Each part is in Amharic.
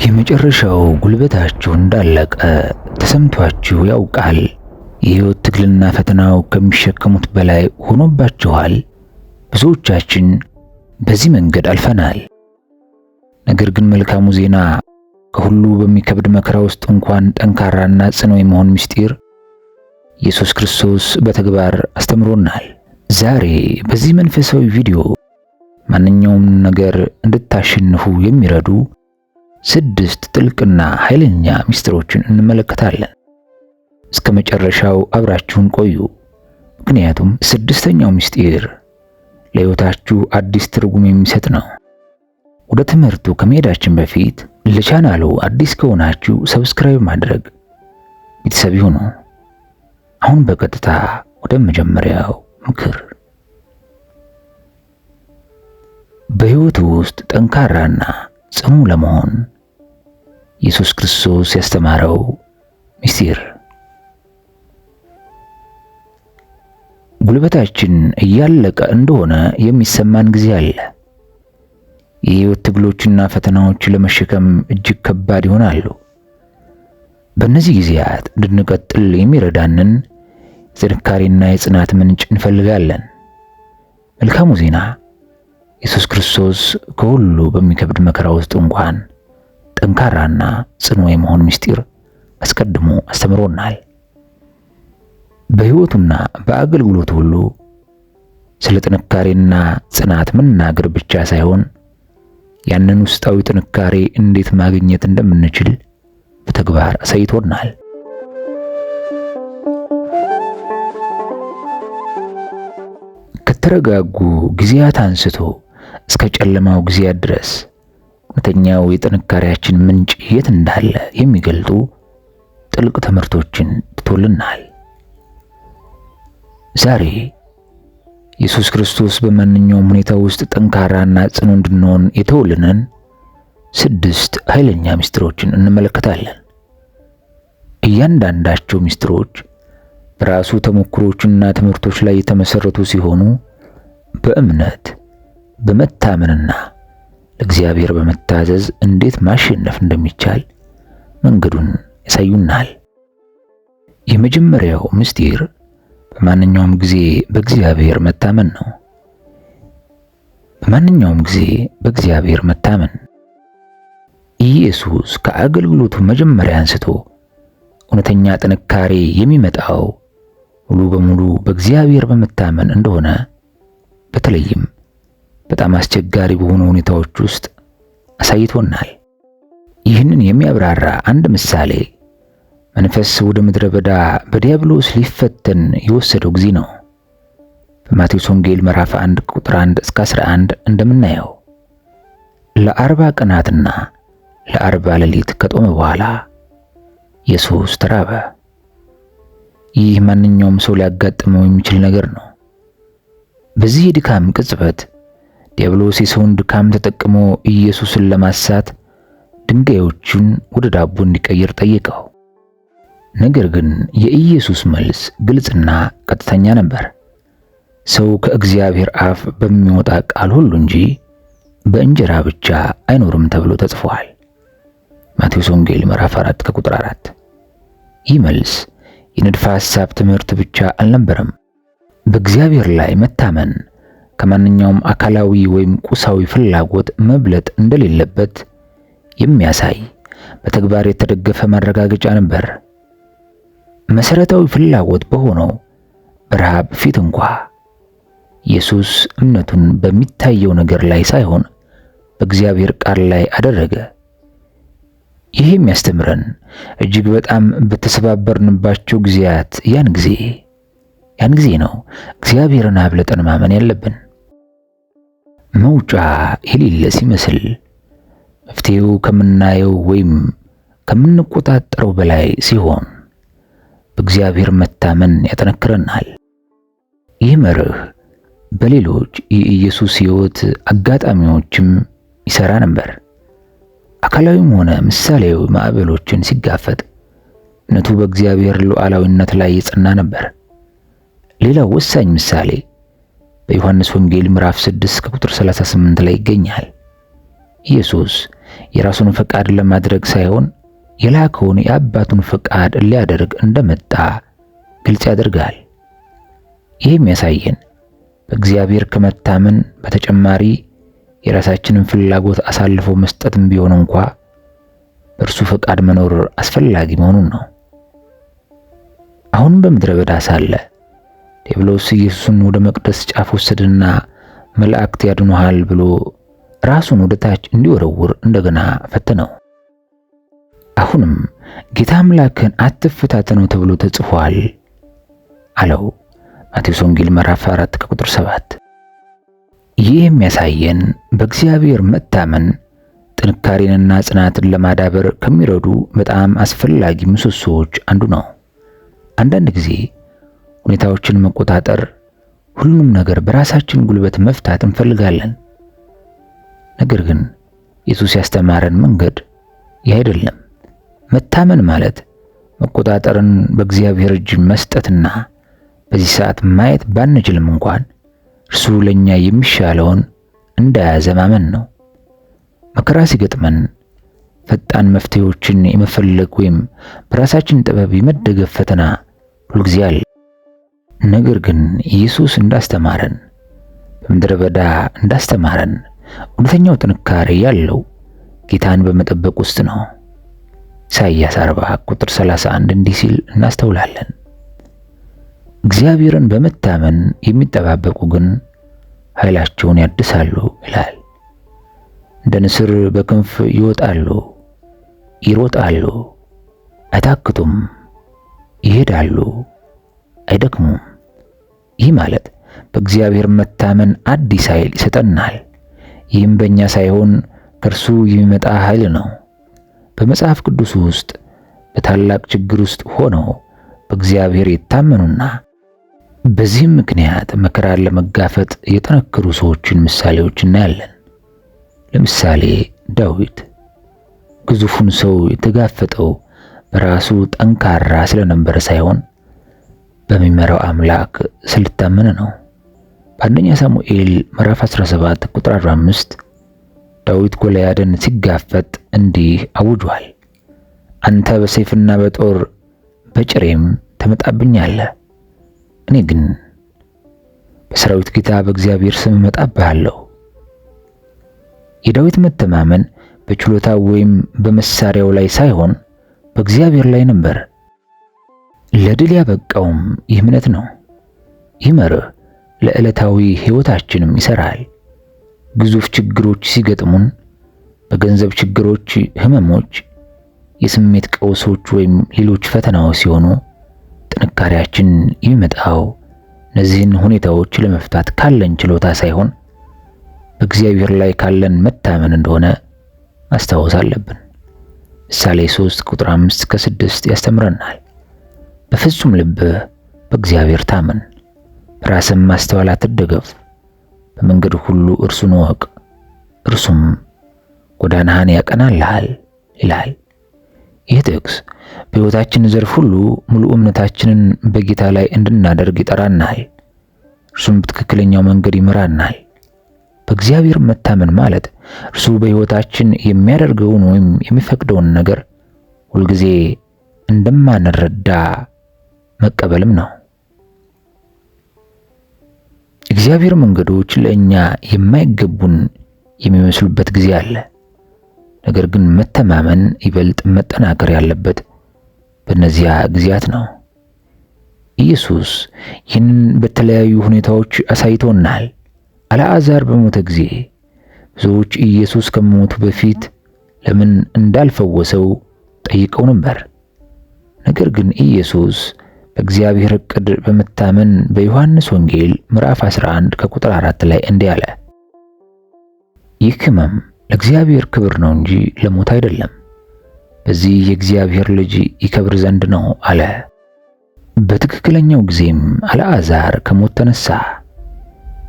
የመጨረሻው ጉልበታችሁ እንዳለቀ ተሰምቷችሁ ያውቃል? የህይወት ትግልና ፈተናው ከሚሸከሙት በላይ ሆኖባችኋል? ብዙዎቻችን በዚህ መንገድ አልፈናል። ነገር ግን መልካሙ ዜና ከሁሉ በሚከብድ መከራ ውስጥ እንኳን ጠንካራና ጽኑ የመሆን ምስጢር ኢየሱስ ክርስቶስ በተግባር አስተምሮናል። ዛሬ በዚህ መንፈሳዊ ቪዲዮ ማንኛውም ነገር እንድታሸንፉ የሚረዱ 6 ጥልቅና ኃይለኛ ምስጢሮችን እንመለከታለን። እስከ መጨረሻው አብራችሁን ቆዩ። ምክንያቱም 6ኛው ምስጢር ለሕይወታችሁ አዲስ ትርጉም የሚሰጥ ነው። ወደ ትምህርቱ ከመሄዳችን በፊት ለቻናሉ አዲስ ከሆናችሁ ሰብስክራይብ ማድረግ ቤተሰብ ይሁኑ። አሁን በቀጥታ ወደ መጀመሪያው ምክር። በሕይወቱ ውስጥ ጠንካራና ጽኑ ለመሆን ኢየሱስ ክርስቶስ ያስተማረው ምስጢር። ጉልበታችን እያለቀ እንደሆነ የሚሰማን ጊዜ አለ። የሕይወት ትግሎችና ፈተናዎች ለመሸከም እጅግ ከባድ ይሆናሉ። በእነዚህ ጊዜያት እንድንቀጥል የሚረዳንን የጥንካሬና የጽናት ምንጭ እንፈልጋለን። መልካሙ ዜና ኢየሱስ ክርስቶስ ከሁሉ በሚከብድ መከራ ውስጥ እንኳን ጠንካራና ጽኑ የመሆን ምስጢር አስቀድሞ አስተምሮናል። በሕይወቱና በአገልግሎቱ ሁሉ ስለ ጥንካሬና ጽናት መናገር ብቻ ሳይሆን ያንን ውስጣዊ ጥንካሬ እንዴት ማግኘት እንደምንችል በተግባር አሳይቶናል። ከተረጋጉ ጊዜያት አንስቶ እስከ ጨለማው ጊዜያት ድረስ እውነተኛው የጥንካሬያችን ምንጭ የት እንዳለ የሚገልጡ ጥልቅ ትምህርቶችን ትቶልናል። ዛሬ ኢየሱስ ክርስቶስ በማንኛውም ሁኔታ ውስጥ ጠንካራና ጽኑ እንድንሆን የተወልንን 6 ኃይለኛ ምስጢሮችን እንመለከታለን። እያንዳንዳቸው ምስጢሮች በራሱ ተሞክሮችና ትምህርቶች ላይ የተመሰረቱ ሲሆኑ በእምነት በመታመንና ለእግዚአብሔር በመታዘዝ እንዴት ማሸነፍ እንደሚቻል መንገዱን ያሳዩናል። የመጀመሪያው ምስጢር በማንኛውም ጊዜ በእግዚአብሔር መታመን ነው። በማንኛውም ጊዜ በእግዚአብሔር መታመን። ኢየሱስ ከአገልግሎቱ መጀመሪያ አንስቶ እውነተኛ ጥንካሬ የሚመጣው ሙሉ በሙሉ በእግዚአብሔር በመታመን እንደሆነ በተለይም በጣም አስቸጋሪ በሆኑ ሁኔታዎች ውስጥ አሳይቶናል። ይህንን የሚያብራራ አንድ ምሳሌ መንፈስ ወደ ምድረ በዳ በዲያብሎስ ሊፈተን የወሰደው ጊዜ ነው። በማቴዎስ ወንጌል ምዕራፍ 1 ቁጥር 1 እስከ 11 እንደምናየው ለ40 ቀናትና ለ40 ሌሊት ከጦመ በኋላ ኢየሱስ ተራበ። ይህ ማንኛውም ሰው ሊያጋጥመው የሚችል ነገር ነው። በዚህ የድካም ቅጽበት ዲያብሎስ የሰውን ድካም ተጠቅሞ ኢየሱስን ለማሳት ድንጋዮቹን ወደ ዳቦ እንዲቀይር ጠየቀው። ነገር ግን የኢየሱስ መልስ ግልጽና ቀጥተኛ ነበር። ሰው ከእግዚአብሔር አፍ በሚወጣ ቃል ሁሉ እንጂ በእንጀራ ብቻ አይኖርም ተብሎ ተጽፏል። ማቴዎስ ወንጌል ምዕራፍ 4 ከቁጥር 4። ይህ መልስ የንድፈ ሐሳብ ትምህርት ብቻ አልነበረም። በእግዚአብሔር ላይ መታመን ከማንኛውም አካላዊ ወይም ቁሳዊ ፍላጎት መብለጥ እንደሌለበት የሚያሳይ በተግባር የተደገፈ ማረጋገጫ ነበር። መሰረታዊ ፍላጎት በሆነው በረሃብ ፊት እንኳ ኢየሱስ እምነቱን በሚታየው ነገር ላይ ሳይሆን በእግዚአብሔር ቃል ላይ አደረገ። ይህ የሚያስተምረን እጅግ በጣም በተሰባበርንባቸው ጊዜያት ያን ጊዜ ነው እግዚአብሔርን አብልጠን ማመን ያለብን። መውጫ የሌለ ሲመስል መፍትሄው ከምናየው ወይም ከምንቆጣጠረው በላይ ሲሆን በእግዚአብሔር መታመን ያጠነክረናል። ይህ መርህ በሌሎች የኢየሱስ ሕይወት አጋጣሚዎችም ይሰራ ነበር። አካላዊም ሆነ ምሳሌያዊ ማዕበሎችን ሲጋፈጥ እምነቱ በእግዚአብሔር ሉዓላዊነት ላይ የጸና ነበር። ሌላው ወሳኝ ምሳሌ በዮሐንስ ወንጌል ምዕራፍ 6 ቁጥር 38 ላይ ይገኛል። ኢየሱስ የራሱን ፈቃድ ለማድረግ ሳይሆን የላከውን የአባቱን ፈቃድ ሊያደርግ እንደመጣ ግልጽ ያደርጋል። ይህ የሚያሳየን በእግዚአብሔር ከመታመን በተጨማሪ የራሳችንን ፍላጎት አሳልፎ መስጠትም ቢሆን እንኳ በእርሱ ፈቃድ መኖር አስፈላጊ መሆኑን ነው። አሁን በምድረ በዳ ሳለ ዲያብሎስ ኢየሱስን ወደ መቅደስ ጫፍ ወሰደና መላእክት ያድኑሃል ብሎ ራሱን ወደ ታች እንዲወረውር እንደገና ፈተነው። አሁንም ጌታ አምላክን አትፈታተነው ተብሎ ተጽፏል አለው። ማቴዎስ ወንጌል ምዕራፍ 4 ከቁጥር 7። ይህ የሚያሳየን በእግዚአብሔር መታመን ጥንካሬንና ጽናትን ለማዳበር ከሚረዱ በጣም አስፈላጊ ምሰሶዎች አንዱ ነው። አንዳንድ ጊዜ ሁኔታዎችን መቆጣጠር፣ ሁሉንም ነገር በራሳችን ጉልበት መፍታት እንፈልጋለን። ነገር ግን ኢየሱስ ያስተማረን መንገድ ይህ አይደለም። መታመን ማለት መቆጣጠርን በእግዚአብሔር እጅ መስጠትና በዚህ ሰዓት ማየት ባንችልም እንኳን እርሱ ለኛ የሚሻለውን እንደያዘ ማመን ነው። መከራ ሲገጥመን ፈጣን መፍትሄዎችን የመፈለግ ወይም በራሳችን ጥበብ የመደገፍ ፈተና ሁልጊዜ አለ። ነገር ግን ኢየሱስ እንዳስተማረን በምድረ በዳ እንዳስተማረን እውነተኛው ጥንካሬ ያለው ጌታን በመጠበቅ ውስጥ ነው። ኢሳይያስ 40 ቁጥር 31 እንዲህ ሲል እናስተውላለን። እግዚአብሔርን በመታመን የሚጠባበቁ ግን ኃይላቸውን ያድሳሉ ይላል። እንደ ንስር በክንፍ ይወጣሉ፣ ይሮጣሉ፣ አይታክቱም፣ ይሄዳሉ፣ አይደክሙም። ይህ ማለት በእግዚአብሔር መታመን አዲስ ኃይል ይሰጠናል። ይህም በእኛ ሳይሆን ከእርሱ የሚመጣ ኃይል ነው። በመጽሐፍ ቅዱስ ውስጥ በታላቅ ችግር ውስጥ ሆነው በእግዚአብሔር የታመኑና በዚህም ምክንያት መከራን ለመጋፈጥ የጠነከሩ ሰዎችን ምሳሌዎች እናያለን። ለምሳሌ ዳዊት ግዙፉን ሰው የተጋፈጠው በራሱ ጠንካራ ስለነበረ ሳይሆን በሚመራው አምላክ ስለታመነ ነው። በአንደኛ ሳሙኤል ምዕራፍ 17 ቁጥር 45 ዳዊት ጎልያድን ሲጋፈጥ እንዲህ አውጇል። አንተ በሰይፍና በጦር በጭሬም ትመጣብኛለህ፣ እኔ ግን በሰራዊት ጌታ በእግዚአብሔር ስም እመጣብሃለሁ። የዳዊት መተማመን በችሎታው ወይም በመሳሪያው ላይ ሳይሆን በእግዚአብሔር ላይ ነበር። ለድል ያበቃውም ይህ እምነት ነው። ይህ መርህ ለዕለታዊ ሕይወታችንም ይሰራል። ግዙፍ ችግሮች ሲገጥሙን፣ በገንዘብ ችግሮች፣ ህመሞች፣ የስሜት ቀውሶች ወይም ሌሎች ፈተናዎች ሲሆኑ ጥንካሬያችን የሚመጣው እነዚህን ሁኔታዎች ለመፍታት ካለን ችሎታ ሳይሆን በእግዚአብሔር ላይ ካለን መታመን እንደሆነ ማስታወስ አለብን። ምሳሌ 3 ቁጥር 5 ከ6 ያስተምረናል። በፍጹም ልብ በእግዚአብሔር ታመን፣ በራስም ማስተዋል አትደገፍ፣ በመንገድ ሁሉ እርሱን እወቅ፣ እርሱም ጎዳናህን ያቀናልሃል ይላል። ይህ ጥቅስ በሕይወታችን ዘርፍ ሁሉ ሙሉ እምነታችንን በጌታ ላይ እንድናደርግ ይጠራናል። እርሱም በትክክለኛው መንገድ ይመራናል። በእግዚአብሔር መታመን ማለት እርሱ በሕይወታችን የሚያደርገውን ወይም የሚፈቅደውን ነገር ሁልጊዜ እንደማንረዳ መቀበልም ነው። እግዚአብሔር መንገዶች ለእኛ የማይገቡን የሚመስሉበት ጊዜ አለ። ነገር ግን መተማመን ይበልጥ መጠናከር ያለበት በእነዚያ ጊዜያት ነው። ኢየሱስ ይህንን በተለያዩ ሁኔታዎች አሳይቶናል። አልዓዛር በሞተ ጊዜ ብዙዎች ኢየሱስ ከመሞቱ በፊት ለምን እንዳልፈወሰው ጠይቀው ነበር። ነገር ግን ኢየሱስ በእግዚአብሔር ዕቅድ በመታመን በዮሐንስ ወንጌል ምዕራፍ 11 ከቁጥር 4 ላይ እንዲህ አለ፣ ይህ ሕመም ለእግዚአብሔር ክብር ነው እንጂ ለሞት አይደለም፣ በዚህ የእግዚአብሔር ልጅ ይከብር ዘንድ ነው አለ። በትክክለኛው ጊዜም አልዓዛር ከሞት ተነሳ።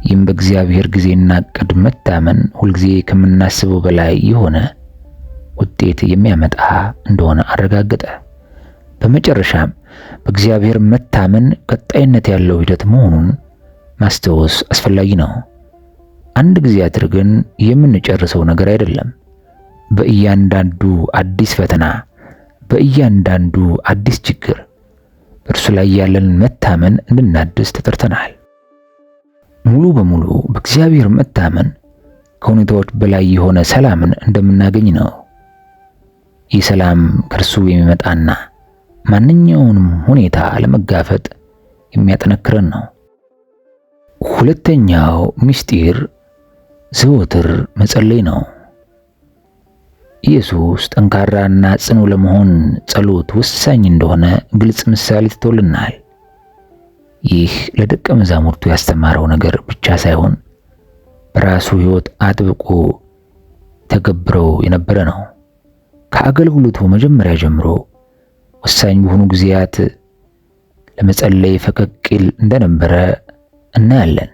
ይህም በእግዚአብሔር ጊዜና ዕቅድ መታመን ሁልጊዜ ከምናስበው በላይ የሆነ ውጤት የሚያመጣ እንደሆነ አረጋገጠ። በመጨረሻም በእግዚአብሔር መታመን ቀጣይነት ያለው ሂደት መሆኑን ማስታወስ አስፈላጊ ነው። አንድ ጊዜ አድርገን የምንጨርሰው ነገር አይደለም። በእያንዳንዱ አዲስ ፈተና፣ በእያንዳንዱ አዲስ ችግር በእርሱ ላይ ያለንን መታመን እንድናድስ ተጠርተናል። ሙሉ በሙሉ በእግዚአብሔር መታመን ከሁኔታዎች በላይ የሆነ ሰላምን እንደምናገኝ ነው። ይህ ሰላም ከእርሱ የሚመጣና ማንኛውንም ሁኔታ ለመጋፈጥ የሚያጠነክረን ነው። ሁለተኛው ምስጢር ዘወትር መጸለይ ነው። ኢየሱስ ጠንካራና ጽኑ ለመሆን ጸሎት ወሳኝ እንደሆነ ግልጽ ምሳሌ ትቶልናል። ይህ ለደቀ መዛሙርቱ ያስተማረው ነገር ብቻ ሳይሆን በራሱ ሕይወት አጥብቆ ተገብረው የነበረ ነው። ከአገልግሎቱ መጀመሪያ ጀምሮ ወሳኝ በሆኑ ጊዜያት ለመጸለይ ፈቀቅ ይል እንደነበረ እናያለን።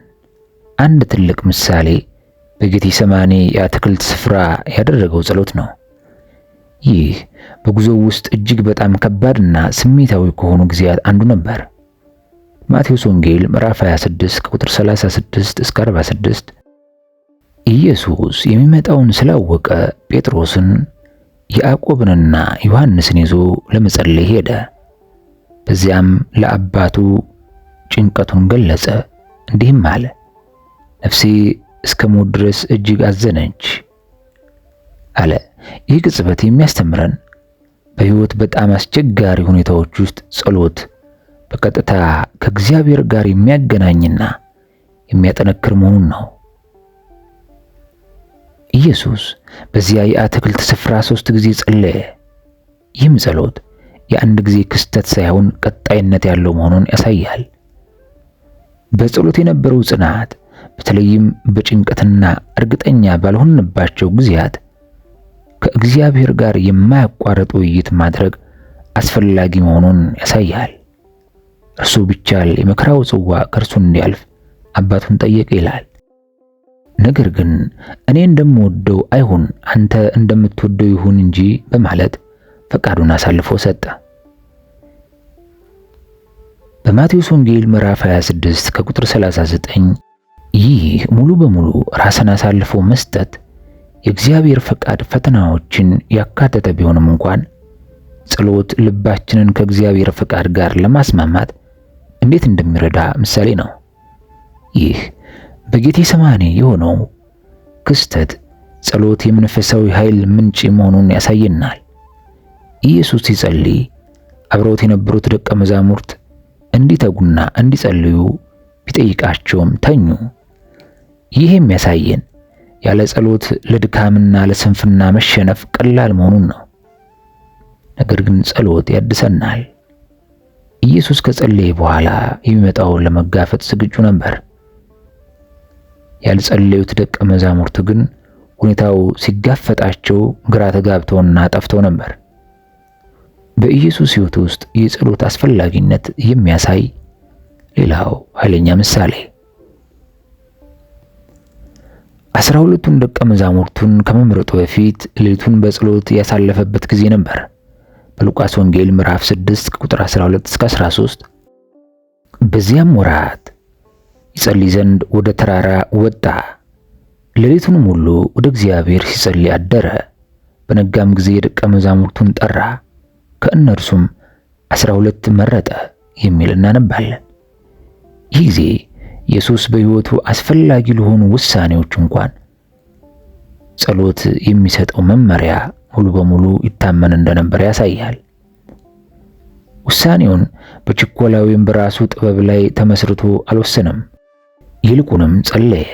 አንድ ትልቅ ምሳሌ በጌቴሰማኒ የአትክልት ስፍራ ያደረገው ጸሎት ነው። ይህ በጉዞው ውስጥ እጅግ በጣም ከባድና ስሜታዊ ከሆኑ ጊዜያት አንዱ ነበር። ማቴዎስ ወንጌል ምዕራፍ 26 ከቁጥር 36 እስከ 46 ኢየሱስ የሚመጣውን ስላወቀ ጴጥሮስን ያዕቆብንና ዮሐንስን ይዞ ለመጸለይ ሄደ። በዚያም ለአባቱ ጭንቀቱን ገለጸ፣ እንዲህም አለ፣ ነፍሴ እስከ ሞት ድረስ እጅግ አዘነች አለ። ይህ ቅጽበት የሚያስተምረን በሕይወት በጣም አስቸጋሪ ሁኔታዎች ውስጥ ጸሎት በቀጥታ ከእግዚአብሔር ጋር የሚያገናኝና የሚያጠነክር መሆኑን ነው። ኢየሱስ በዚያ የአትክልት ስፍራ 3 ጊዜ ጸለየ። ይህም ጸሎት የአንድ ጊዜ ክስተት ሳይሆን ቀጣይነት ያለው መሆኑን ያሳያል። በጸሎት የነበረው ጽናት በተለይም በጭንቀትና እርግጠኛ ባልሆንባቸው ጊዜያት ከእግዚአብሔር ጋር የማያቋርጥ ውይይት ማድረግ አስፈላጊ መሆኑን ያሳያል። እርሱ ቢቻል የመከራው ጽዋ ከእርሱ እንዲያልፍ አባቱን ጠየቀ ይላል። ነገር ግን እኔ እንደምወደው አይሁን አንተ እንደምትወደው ይሁን እንጂ በማለት ፈቃዱን አሳልፎ ሰጠ። በማቴዎስ ወንጌል ምዕራፍ 26 ከቁጥር 39 ይህ ሙሉ በሙሉ ራስን አሳልፎ መስጠት የእግዚአብሔር ፈቃድ ፈተናዎችን ያካተተ ቢሆንም እንኳን ጸሎት ልባችንን ከእግዚአብሔር ፈቃድ ጋር ለማስማማት እንዴት እንደሚረዳ ምሳሌ ነው። ይህ በጌቴሰማኒ የሆነው ክስተት ጸሎት የመንፈሳዊ ኃይል ምንጭ መሆኑን ያሳየናል። ኢየሱስ ሲጸልይ አብረውት የነበሩት ደቀ መዛሙርት እንዲተጉና እንዲጸልዩ ቢጠይቃቸውም ተኙ። ይህ የሚያሳየን ያለ ጸሎት ለድካምና ለስንፍና መሸነፍ ቀላል መሆኑን ነው። ነገር ግን ጸሎት ያድሰናል። ኢየሱስ ከጸለየ በኋላ የሚመጣውን ለመጋፈጥ ዝግጁ ነበር። ያልጸለዩት ደቀ መዛሙርት ግን ሁኔታው ሲጋፈጣቸው ግራ ተጋብተውና ጠፍተው ነበር። በኢየሱስ ሕይወት ውስጥ የጸሎት አስፈላጊነት የሚያሳይ ሌላው ኃይለኛ ምሳሌ 12ቱን ደቀ መዛሙርቱን ከመምረጡ በፊት ሌሊቱን በጸሎት ያሳለፈበት ጊዜ ነበር። በሉቃስ ወንጌል ምዕራፍ 6 ቁጥር 12 እስከ 13 በዚያም ወራት ይጸልይ ዘንድ ወደ ተራራ ወጣ። ሌሊቱን ሙሉ ወደ እግዚአብሔር ሲጸልይ አደረ። በነጋም ጊዜ የደቀ መዛሙርቱን ጠራ፣ ከእነርሱም 12 መረጠ የሚል እናነባለን። ይህ ጊዜ ኢየሱስ በሕይወቱ አስፈላጊ ለሆኑ ውሳኔዎች እንኳን ጸሎት የሚሰጠው መመሪያ ሙሉ በሙሉ ይታመን እንደነበር ያሳያል። ውሳኔውን በችኮላ ወይም በራሱ ጥበብ ላይ ተመስርቶ አልወሰነም። ይልቁንም ጸለየ።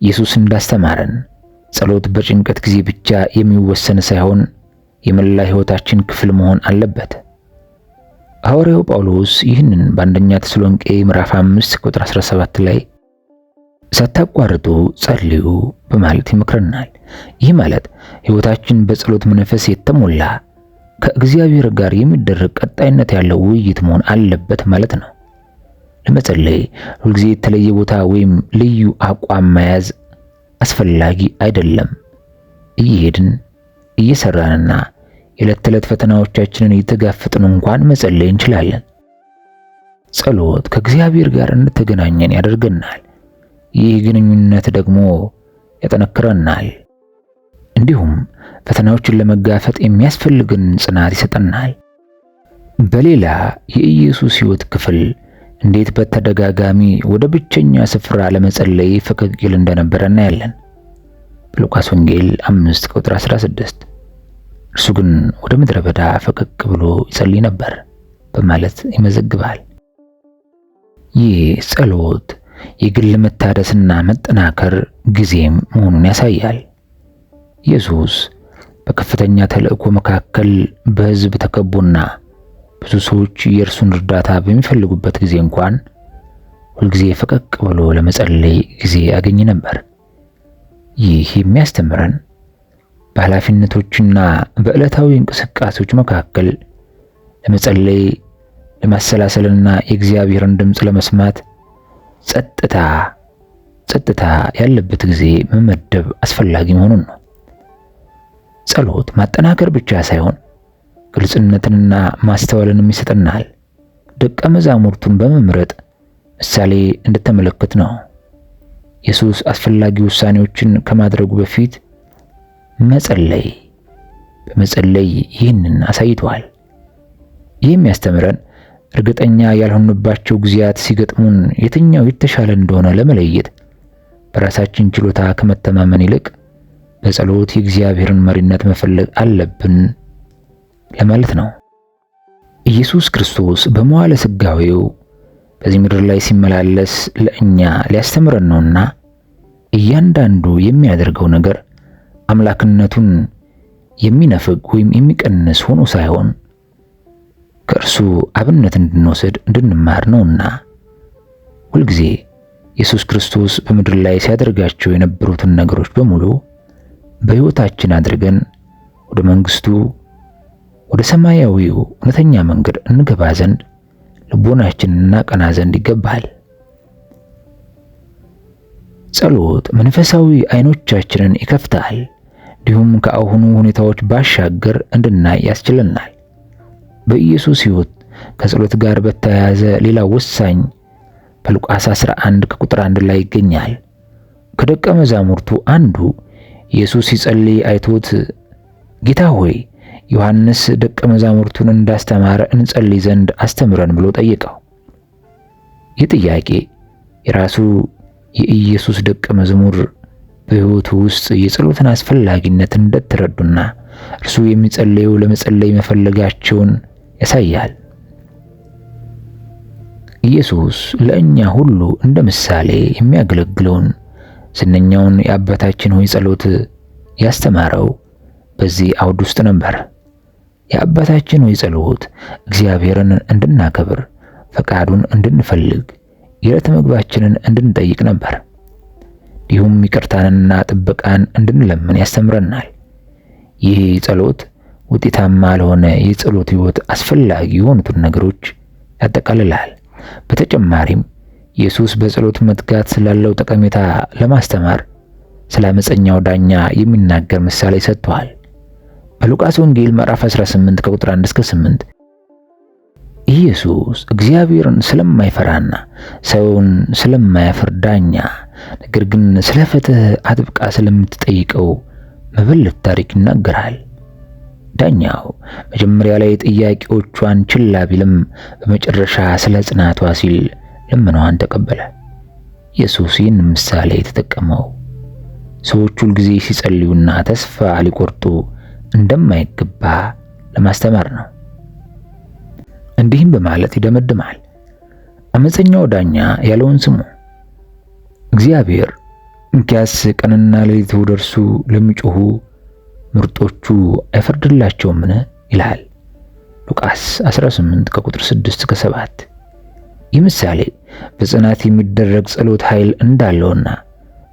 ኢየሱስ እንዳስተማረን ጸሎት በጭንቀት ጊዜ ብቻ የሚወሰን ሳይሆን የመላ ሕይወታችን ክፍል መሆን አለበት። ሐዋርያው ጳውሎስ ይህንን በአንደኛ ተሰሎንቄ ምዕራፍ 5 ቁጥር 17 ላይ ሳታቋርጡ ጸልዩ በማለት ይመክረናል። ይህ ማለት ሕይወታችን በጸሎት መንፈስ የተሞላ ከእግዚአብሔር ጋር የሚደረግ ቀጣይነት ያለው ውይይት መሆን አለበት ማለት ነው። ለመጸለይ ሁልጊዜ የተለየ ቦታ ወይም ልዩ አቋም መያዝ አስፈላጊ አይደለም። እየሄድን እየሰራንና የዕለት ተዕለት ፈተናዎቻችንን እየተጋፈጥን እንኳን መጸለይ እንችላለን። ጸሎት ከእግዚአብሔር ጋር እንድትገናኘን ያደርገናል። ይህ ግንኙነት ደግሞ ያጠነክረናል። እንዲሁም ፈተናዎችን ለመጋፈጥ የሚያስፈልግን ጽናት ይሰጠናል። በሌላ የኢየሱስ ሕይወት ክፍል እንዴት በተደጋጋሚ ወደ ብቸኛ ስፍራ ለመጸለይ ፈቀቅ ይል እንደነበረ እናያለን። በሉቃስ ወንጌል 5 ቁጥር 16 እርሱ ግን ወደ ምድረ በዳ ፈቀቅ ብሎ ይጸልይ ነበር በማለት ይመዘግባል። ይህ ጸሎት የግል መታደስና መጠናከር ጊዜም መሆኑን ያሳያል። ኢየሱስ በከፍተኛ ተልእኮ መካከል በሕዝብ ተከቦና ብዙ ሰዎች የእርሱን እርዳታ በሚፈልጉበት ጊዜ እንኳን ሁልጊዜ ፈቀቅ ብሎ ለመጸለይ ጊዜ ያገኝ ነበር። ይህ የሚያስተምረን በኃላፊነቶችና በዕለታዊ እንቅስቃሴዎች መካከል ለመጸለይ፣ ለማሰላሰልና የእግዚአብሔርን ድምፅ ለመስማት ጸጥታ ያለበት ጊዜ መመደብ አስፈላጊ መሆኑን ነው። ጸሎት ማጠናከር ብቻ ሳይሆን ግልጽነትንና ማስተዋልንም ይሰጠናል። ደቀ መዛሙርቱን በመምረጥ ምሳሌ እንድትመለከት ነው። ኢየሱስ አስፈላጊ ውሳኔዎችን ከማድረጉ በፊት በመጸለይ ይህንን አሳይቷል። ይህም ያስተምረን እርግጠኛ ያልሆንባቸው ጊዜያት ሲገጥሙን የትኛው የተሻለ እንደሆነ ለመለየት በራሳችን ችሎታ ከመተማመን ይልቅ በጸሎት የእግዚአብሔርን መሪነት መፈለግ አለብን ለማለት ነው። ኢየሱስ ክርስቶስ በመዋዕለ ሥጋዌው በዚህ ምድር ላይ ሲመላለስ ለእኛ ሊያስተምረን ነውና እያንዳንዱ የሚያደርገው ነገር አምላክነቱን የሚነፍግ ወይም የሚቀንስ ሆኖ ሳይሆን ከእርሱ አብነት እንድንማር ነውና ሁልጊዜ ኢየሱስ ክርስቶስ በምድር ላይ ሲያደርጋቸው የነበሩትን ነገሮች በሙሉ በሕይወታችን አድርገን ወደ መንግስቱ፣ ወደ ሰማያዊው እውነተኛ መንገድ እንገባ ዘንድ ልቦናችንን እናቀና ዘንድ ይገባል። ጸሎት መንፈሳዊ አይኖቻችንን ይከፍታል፣ እንዲሁም ከአሁኑ ሁኔታዎች ባሻገር እንድናይ ያስችለናል። በኢየሱስ ሕይወት ከጸሎት ጋር በተያያዘ ሌላ ወሳኝ በሉቃስ 11 ከቁጥር 1 ላይ ይገኛል። ከደቀ መዛሙርቱ አንዱ ኢየሱስ ሲጸልይ አይቶት ጌታ ሆይ ዮሐንስ ደቀ መዛሙርቱን እንዳስተማረ እንጸልይ ዘንድ አስተምረን ብሎ ጠየቀው። ይህ ጥያቄ የራሱ የኢየሱስ ደቀ መዝሙር በሕይወቱ ውስጥ የጸሎትን አስፈላጊነት እንደተረዱና እርሱ የሚጸልየው ለመጸለይ መፈለጋቸውን ያሳያል። ኢየሱስ ለእኛ ሁሉ እንደ ምሳሌ የሚያገለግለውን ዝነኛውን የአባታችን ሆይ ጸሎት ያስተማረው በዚህ አውድ ውስጥ ነበር። የአባታችን ሆይ ጸሎት እግዚአብሔርን እንድናከብር፣ ፈቃዱን እንድንፈልግ፣ የዕለት ምግባችንን እንድንጠይቅ ነበር። እንዲሁም ይቅርታንና ጥበቃን እንድንለምን ያስተምረናል። ይህ ጸሎት ውጤታማ ለሆነ የጸሎት ሕይወት አስፈላጊ የሆኑትን ነገሮች ያጠቃልላል። በተጨማሪም ኢየሱስ በጸሎት መትጋት ስላለው ጠቀሜታ ለማስተማር ስለ ዓመፀኛው ዳኛ የሚናገር ምሳሌ ሰጥቷል። በሉቃስ ወንጌል ምዕራፍ 18 ከቁጥር 1 እስከ 8 ኢየሱስ እግዚአብሔርን ስለማይፈራና ሰውን ስለማያፍር ዳኛ፣ ነገር ግን ስለ ፍትህ አጥብቃ ስለምትጠይቀው መበለት ታሪክ ይናገራል። ዳኛው መጀመሪያ ላይ ጥያቄዎቿን ችላ ቢልም በመጨረሻ ስለ ጽናቷ ሲል ልመናዋን ተቀበለ። ኢየሱስ ይህን ምሳሌ የተጠቀመው ሰዎች ሁልጊዜ ሲጸልዩና ተስፋ ሊቆርጡ እንደማይገባ ለማስተማር ነው። እንዲህም በማለት ይደመድማል። ዓመፀኛው ዳኛ ያለውን ስሙ። እግዚአብሔር እንኪያስ ቀንና ሌሊት ወደ እርሱ ለሚጮኹ ምርጦቹ አይፈርድላቸውምን ይላል። ሉቃስ 18 ከቁጥር 6 እስከ 7። ይህ ምሳሌ በጽናት የሚደረግ ጸሎት ኃይል እንዳለውና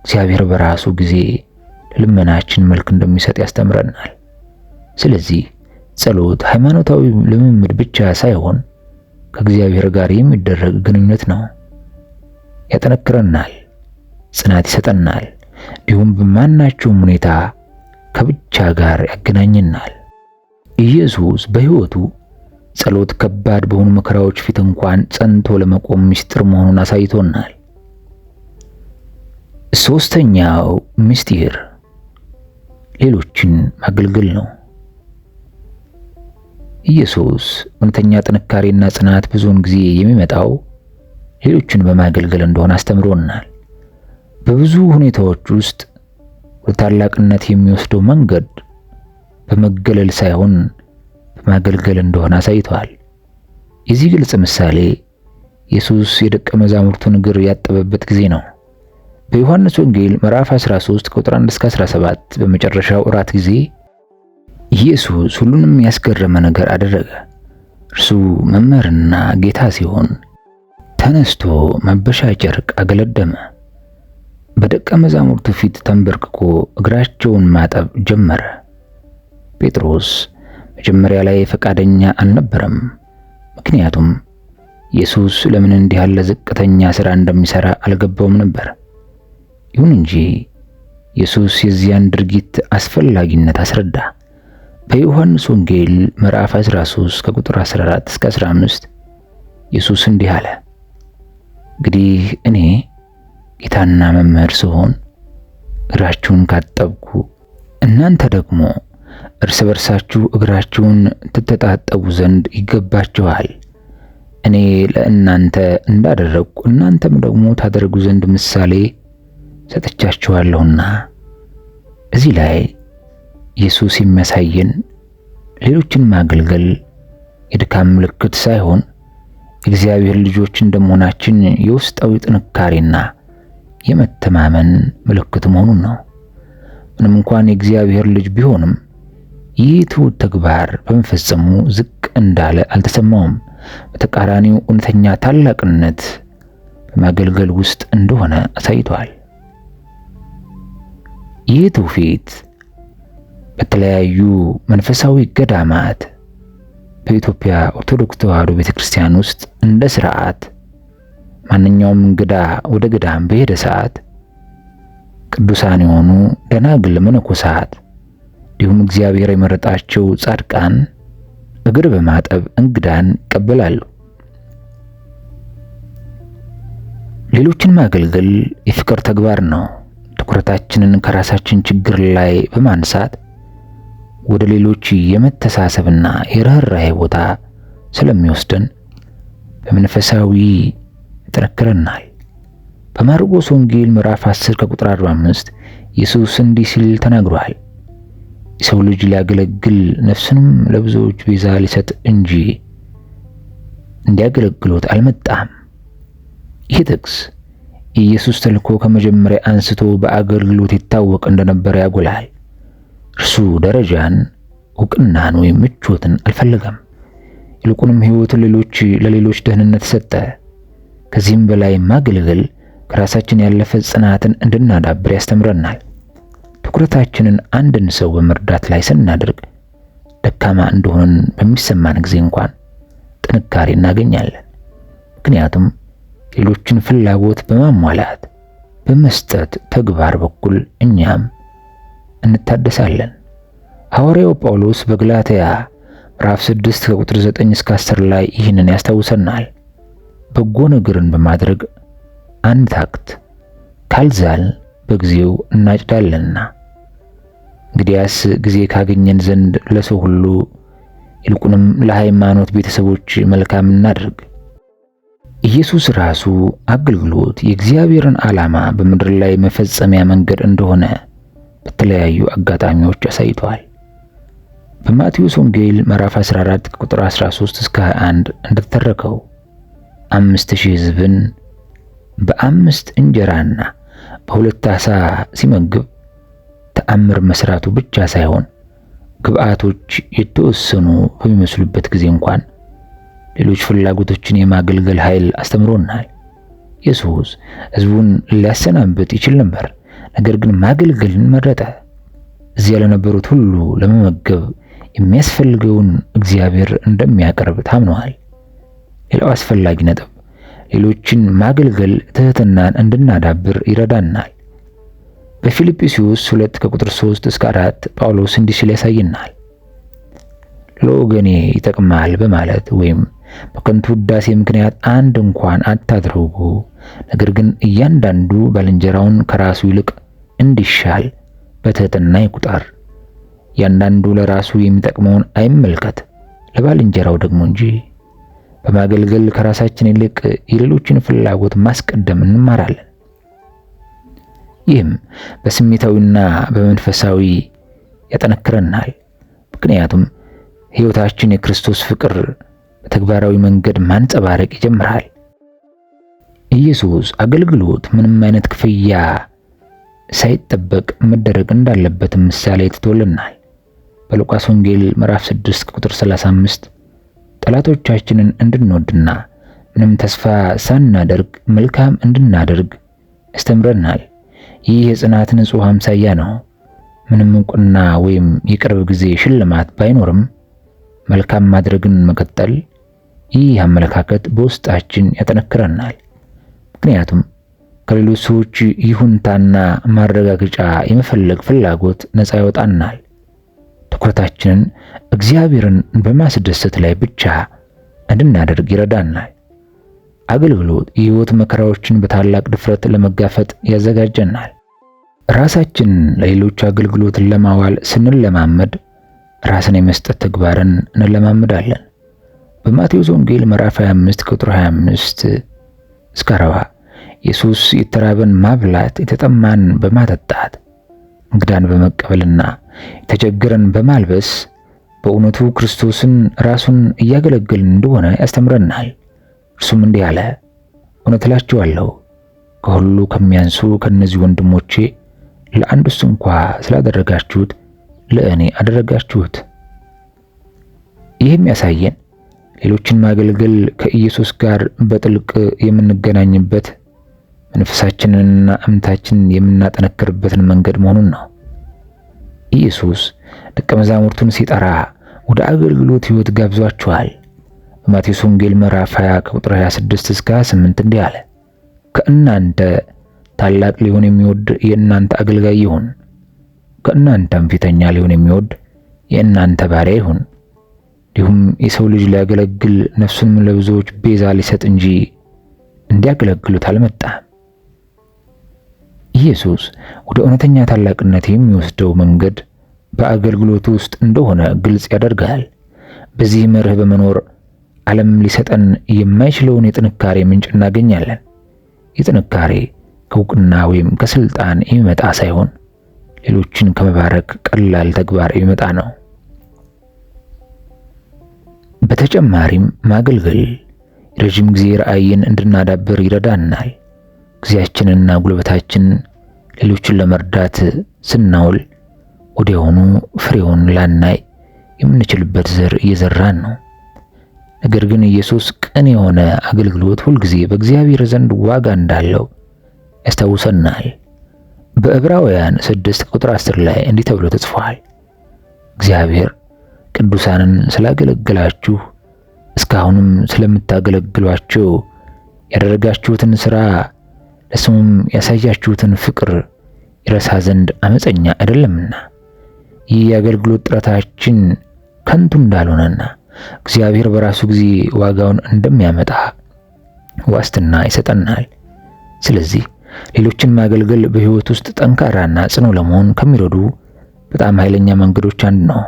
እግዚአብሔር በራሱ ጊዜ ለልመናችን መልክ እንደሚሰጥ ያስተምረናል። ስለዚህ ጸሎት ሃይማኖታዊ ልምምድ ብቻ ሳይሆን ከእግዚአብሔር ጋር የሚደረግ ግንኙነት ነው። ያጠነክረናል፣ ጽናት ይሰጠናል፣ እንዲሁም በማናቸውም ሁኔታ ከብቻ ጋር ያገናኘናል። ኢየሱስ በሕይወቱ ጸሎት ከባድ በሆኑ መከራዎች ፊት እንኳን ጸንቶ ለመቆም ምስጢር መሆኑን አሳይቶናል። ሶስተኛው ምስጢር ሌሎችን ማገልገል ነው። ኢየሱስ እውነተኛ ጥንካሬና ጽናት ብዙውን ጊዜ የሚመጣው ሌሎችን በማገልገል እንደሆነ አስተምሮናል። በብዙ ሁኔታዎች ውስጥ ወደ ታላቅነት የሚወስደው መንገድ በመገለል ሳይሆን በማገልገል እንደሆነ አሳይቷል። የዚህ ግልጽ ምሳሌ ኢየሱስ የደቀ መዛሙርቱን እግር ያጠበበት ጊዜ ነው። በዮሐንስ ወንጌል ምዕራፍ 13 ቁጥር 1 እስከ 17 በመጨረሻው እራት ጊዜ ኢየሱስ ሁሉንም ያስገረመ ነገር አደረገ። እርሱ መምህርና ጌታ ሲሆን ተነስቶ መበሻ ጨርቅ አገለደመ። በደቀ መዛሙርቱ ፊት ተንበርክኮ እግራቸውን ማጠብ ጀመረ። ጴጥሮስ መጀመሪያ ላይ ፈቃደኛ አልነበረም። ምክንያቱም ኢየሱስ ለምን እንዲህ ያለ ዝቅተኛ ሥራ እንደሚሠራ አልገባውም ነበር። ይሁን እንጂ ኢየሱስ የዚያን ድርጊት አስፈላጊነት አስረዳ። በዮሐንስ ወንጌል ምዕራፍ 13 ከቁጥር 14 እስከ 15 ኢየሱስ እንዲህ አለ፣ እንግዲህ እኔ ጌታና መምህር ስሆን እግራችሁን ካጠብኩ፣ እናንተ ደግሞ እርስ በርሳችሁ እግራችሁን ትተጣጠቡ ዘንድ ይገባችኋል። እኔ ለእናንተ እንዳደረግኩ እናንተም ደግሞ ታደርጉ ዘንድ ምሳሌ ሰጥቻችኋለሁና። እዚህ ላይ ኢየሱስ የሚያሳየን ሌሎችን ማገልገል የድካም ምልክት ሳይሆን የእግዚአብሔር ልጆች እንደመሆናችን የውስጣዊ ጥንካሬና የመተማመን ምልክት መሆኑን ነው። ምንም እንኳን የእግዚአብሔር ልጅ ቢሆንም ይህ ትሑት ተግባር በመፈጸሙ ዝቅ እንዳለ አልተሰማውም። በተቃራኒው እውነተኛ ታላቅነት በማገልገል ውስጥ እንደሆነ አሳይቷል። ይህ ትውፊት በተለያዩ መንፈሳዊ ገዳማት በኢትዮጵያ ኦርቶዶክስ ተዋሕዶ ቤተክርስቲያን ውስጥ እንደ ሥርዓት ማንኛውም እንግዳ ወደ ገዳም በሄደ ሰዓት ቅዱሳን የሆኑ ደናግል መነኮሳት እንዲሁም እግዚአብሔር የመረጣቸው ጻድቃን እግር በማጠብ እንግዳን ይቀበላሉ። ሌሎችን ማገልገል የፍቅር ተግባር ነው። ትኩረታችንን ከራሳችን ችግር ላይ በማንሳት ወደ ሌሎች የመተሳሰብና የርህራሄ ቦታ ስለሚወስደን በመንፈሳዊ ያጠነክረናል። በማርቆስ ወንጌል ምዕራፍ 10 ከቁጥር 45 ኢየሱስ እንዲህ ሲል ተናግሯል፣ የሰው ልጅ ሊያገለግል ነፍሱንም ለብዙዎች ቤዛ ሊሰጥ እንጂ እንዲያገለግሉት አልመጣም። ይህ ጥቅስ የኢየሱስ ተልእኮ ከመጀመሪያ አንስቶ በአገልግሎት ይታወቅ እንደነበረ ያጎላል። እርሱ ደረጃን፣ እውቅናን ወይም ምቾትን አልፈለገም። ይልቁንም ሕይወትን ለሌሎች ደህንነት ሰጠ። ከዚህም በላይ ማገልገል ከራሳችን ያለፈ ጽናትን እንድናዳብር ያስተምረናል። ትኩረታችንን አንድን ሰው በመርዳት ላይ ስናደርግ ደካማ እንደሆነን በሚሰማን ጊዜ እንኳን ጥንካሬ እናገኛለን። ምክንያቱም ሌሎችን ፍላጎት በማሟላት በመስጠት ተግባር በኩል እኛም እንታደሳለን። ሐዋርያው ጳውሎስ በገላትያ ምዕራፍ 6 ከቁጥር 9 እስከ 10 ላይ ይህንን ያስታውሰናል። በጎ ነገርን በማድረግ አንታክት፣ ካልዛል በጊዜው እናጭዳለንና። እንግዲያስ ጊዜ ካገኘን ዘንድ ለሰው ሁሉ ይልቁንም ለሃይማኖት ቤተሰቦች መልካም እናድርግ። ኢየሱስ ራሱ አገልግሎት የእግዚአብሔርን ዓላማ በምድር ላይ መፈጸሚያ መንገድ እንደሆነ በተለያዩ አጋጣሚዎች አሳይቷል። በማቴዎስ ወንጌል ምዕራፍ 14 ቁጥር 13 እስከ 21 እንደተተረከው 5000 ሕዝብን በ5 እንጀራና በ2 ዓሣ ሲመግብ ተአምር መስራቱ ብቻ ሳይሆን ግብአቶች የተወሰኑ በሚመስሉበት ጊዜ እንኳን ሌሎች ፍላጎቶችን የማገልገል ኃይል አስተምሮናል። ኢየሱስ ሕዝቡን ሊያሰናብት ይችል ነበር፣ ነገር ግን ማገልገልን መረጠ። እዚያ ለነበሩት ሁሉ ለመመገብ የሚያስፈልገውን እግዚአብሔር እንደሚያቀርብ ታምነዋል። ሌላው አስፈላጊ ነጥብ ሌሎችን ማገልገል ትህትናን እንድናዳብር ይረዳናል። በፊልጵስዩስ 2 ከቁጥር 3 እስከ 4 ጳውሎስ እንዲህ ሲል ያሳየናል። ለወገኔ ይጠቅማል በማለት ወይም በከንቱ ውዳሴ ምክንያት አንድ እንኳን አታድርጉ፣ ነገር ግን እያንዳንዱ ባልንጀራውን ከራሱ ይልቅ እንዲሻል በትህትና ይቁጠር። ያንዳንዱ ለራሱ የሚጠቅመውን አይመልከት፣ ለባልንጀራው ደግሞ እንጂ። በማገልገል ከራሳችን ይልቅ የሌሎችን ፍላጎት ማስቀደም እንማራለን። ይህም በስሜታዊና በመንፈሳዊ ያጠነክረናል። ምክንያቱም ሕይወታችን የክርስቶስ ፍቅር በተግባራዊ መንገድ ማንጸባረቅ ይጀምራል። ኢየሱስ አገልግሎት ምንም አይነት ክፍያ ሳይጠበቅ መደረግ እንዳለበት ምሳሌ ትቶልናል። በሉቃስ ወንጌል ምዕራፍ 6 ቁጥር 35 ጠላቶቻችንን እንድንወድና ምንም ተስፋ ሳናደርግ መልካም እንድናደርግ ያስተምረናል። ይህ የጽናት ንጹሕ አምሳያ ነው። ምንም ዕውቅና ወይም የቅርብ ጊዜ ሽልማት ባይኖርም መልካም ማድረግን መቀጠል፣ ይህ አመለካከት በውስጣችን ያጠነክረናል። ምክንያቱም ከሌሎች ሰዎች ይሁንታና ማረጋገጫ የመፈለግ ፍላጎት ነፃ ያወጣናል። ትኩረታችንን እግዚአብሔርን በማስደሰት ላይ ብቻ እንድናደርግ ይረዳናል። አገልግሎት የሕይወት መከራዎችን በታላቅ ድፍረት ለመጋፈጥ ያዘጋጀናል። ራሳችንን ለሌሎች አገልግሎት ለማዋል ስንለማመድ ራስን የመስጠት ተግባርን እንለማመዳለን። በማቴዎስ ወንጌል ምዕራፍ 25 ቁጥር 25 እስከ 40 ኢየሱስ የተራበን ማብላት፣ የተጠማን በማጠጣት፣ እንግዳን በመቀበልና የተቸገረን በማልበስ በእውነቱ ክርስቶስን ራሱን እያገለገልን እንደሆነ ያስተምረናል። እርሱም እንዲህ አለ፣ እውነት እላችኋለሁ ከሁሉ ከሚያንሱ ከነዚህ ወንድሞቼ ለአንዱስ እንኳ ስላደረጋችሁት ለእኔ አደረጋችሁት። ይህም ያሳየን ሌሎችን ማገልገል ከኢየሱስ ጋር በጥልቅ የምንገናኝበት መንፈሳችንንና እምነታችንን የምናጠነክርበትን መንገድ መሆኑን ነው። ኢየሱስ ደቀ መዛሙርቱን ሲጠራ ወደ አገልግሎት ሕይወት ጋብዟቸዋል። በማቴዎስ ወንጌል ምዕራፍ 20 ከቁጥር 26 እስከ 28 እንዲህ አለ፣ ከእናንተ ታላቅ ሊሆን የሚወድ የእናንተ አገልጋይ ይሁን፣ ከእናንተም ፊተኛ ሊሆን የሚወድ የእናንተ ባሪያ ይሁን። እንዲሁም የሰው ልጅ ሊያገለግል ነፍሱንም ለብዙዎች ቤዛ ሊሰጥ እንጂ እንዲያገለግሉት አልመጣም። ኢየሱስ ወደ እውነተኛ ታላቅነት የሚወስደው መንገድ በአገልግሎቱ ውስጥ እንደሆነ ግልጽ ያደርጋል። በዚህ መርህ በመኖር ዓለም ሊሰጠን የማይችለውን የጥንካሬ ምንጭ እናገኛለን። የጥንካሬ ከእውቅና ወይም ከስልጣን የሚመጣ ሳይሆን ሌሎችን ከመባረክ ቀላል ተግባር የሚመጣ ነው። በተጨማሪም ማገልገል የረጅም ጊዜ ራዕይን እንድናዳብር ይረዳናል። ጊዜያችንንና ጉልበታችንን ሌሎችን ለመርዳት ስናውል ወዲያውኑ ፍሬውን ላናይ የምንችልበት ዘር እየዘራን ነው። ነገር ግን ኢየሱስ ቅን የሆነ አገልግሎት ሁልጊዜ በእግዚአብሔር ዘንድ ዋጋ እንዳለው ያስታውሰናል። በዕብራውያን 6 ቁጥር 10 ላይ እንዲህ ተብሎ ተጽፏል፣ እግዚአብሔር ቅዱሳንን ስላገለገላችሁ እስካሁንም ስለምታገለግሏቸው ያደረጋችሁትን ሥራ ለስሙም ያሳያችሁትን ፍቅር ይረሳ ዘንድ አመፀኛ አይደለምና ይህ የአገልግሎት ጥረታችን ከንቱ እንዳልሆነና እግዚአብሔር በራሱ ጊዜ ዋጋውን እንደሚያመጣ ዋስትና ይሰጠናል። ስለዚህ ሌሎችን ማገልገል በሕይወት ውስጥ ጠንካራና ጽኑ ለመሆን ከሚረዱ በጣም ኃይለኛ መንገዶች አንዱ ነው።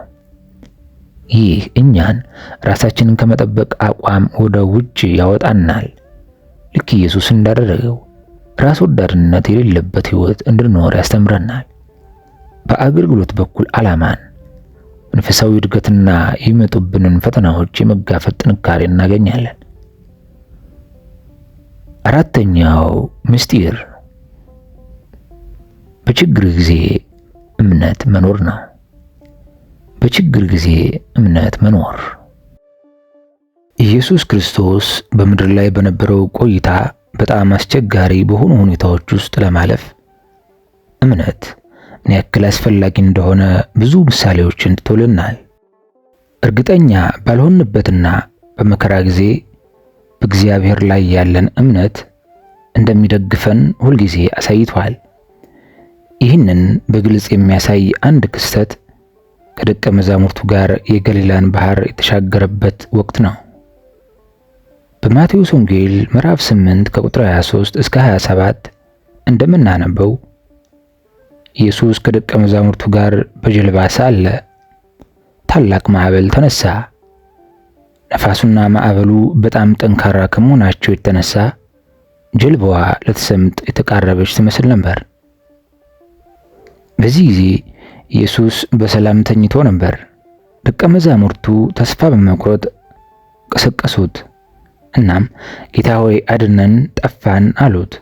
ይህ እኛን ራሳችንን ከመጠበቅ አቋም ወደ ውጭ ያወጣናል። ልክ ኢየሱስ እንዳደረገው ራስ ወዳድነት የሌለበት ሕይወት እንድንኖር ያስተምረናል። በአገልግሎት በኩል ዓላማን፣ መንፈሳዊ እድገትና የሚመጡብንን ፈተናዎች የመጋፈጥ ጥንካሬ እናገኛለን። አራተኛው ምስጢር በችግር ጊዜ እምነት መኖር ነው። በችግር ጊዜ እምነት መኖር። ኢየሱስ ክርስቶስ በምድር ላይ በነበረው ቆይታ በጣም አስቸጋሪ በሆኑ ሁኔታዎች ውስጥ ለማለፍ እምነት ምን ያክል አስፈላጊ እንደሆነ ብዙ ምሳሌዎችን ትቶልናል። እርግጠኛ ባልሆንበትና በመከራ ጊዜ በእግዚአብሔር ላይ ያለን እምነት እንደሚደግፈን ሁልጊዜ አሳይቷል። ይህንን በግልጽ የሚያሳይ አንድ ክስተት ከደቀ መዛሙርቱ ጋር የገሊላን ባህር የተሻገረበት ወቅት ነው። በማቴዎስ ወንጌል ምዕራፍ 8 ከቁጥር 23 እስከ 27 እንደምናነበው ኢየሱስ ከደቀ መዛሙርቱ ጋር በጀልባ ሳለ ታላቅ ማዕበል ተነሳ። ነፋሱና ማዕበሉ በጣም ጠንካራ ከመሆናቸው የተነሳ ጀልባዋ ልትሰምጥ የተቃረበች ትመስል ነበር። በዚህ ጊዜ ኢየሱስ በሰላም ተኝቶ ነበር። ደቀ መዛሙርቱ ተስፋ በመቁረጥ ቀሰቀሱት። እናም ጌታ ሆይ አድነን፣ ጠፋን አሉት።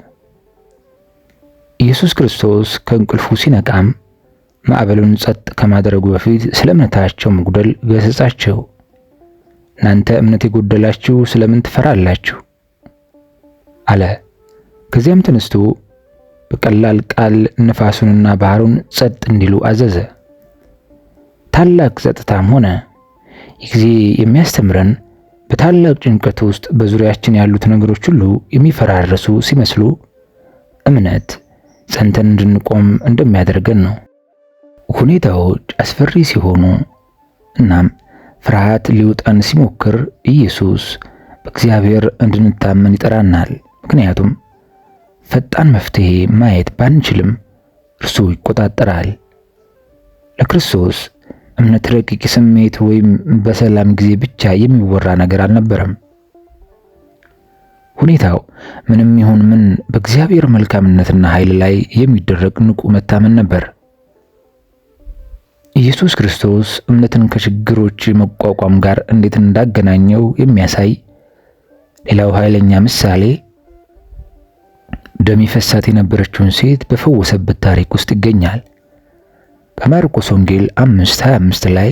ኢየሱስ ክርስቶስ ከእንቅልፉ ሲነቃም ማዕበሉን ጸጥ ከማድረጉ በፊት ስለ እምነታቸው መጉደል ገሰጻቸው። እናንተ እምነት የጎደላችሁ ስለምን ትፈራላችሁ? አለ። ከዚያም ተነስቶ በቀላል ቃል ነፋሱንና ባህሩን ጸጥ እንዲሉ አዘዘ። ታላቅ ጸጥታም ሆነ። ይህ ጊዜ የሚያስተምረን በታላቅ ጭንቀት ውስጥ በዙሪያችን ያሉት ነገሮች ሁሉ የሚፈራረሱ ሲመስሉ እምነት ጸንተን እንድንቆም እንደሚያደርገን ነው። ሁኔታዎች አስፈሪ ሲሆኑ እናም ፍርሃት ሊውጠን ሲሞክር ኢየሱስ በእግዚአብሔር እንድንታመን ይጠራናል። ምክንያቱም ፈጣን መፍትሄ ማየት ባንችልም እርሱ ይቆጣጠራል። ለክርስቶስ እምነት ረቂቅ ስሜት ወይም በሰላም ጊዜ ብቻ የሚወራ ነገር አልነበረም። ሁኔታው ምንም ይሁን ምን በእግዚአብሔር መልካምነትና ኃይል ላይ የሚደረግ ንቁ መታመን ነበር። ኢየሱስ ክርስቶስ እምነትን ከችግሮች መቋቋም ጋር እንዴት እንዳገናኘው የሚያሳይ ሌላው ኃይለኛ ምሳሌ ደም ይፈሳት የነበረችውን ሴት በፈወሰበት ታሪክ ውስጥ ይገኛል። በማርቆስ ወንጌል 5:25 ላይ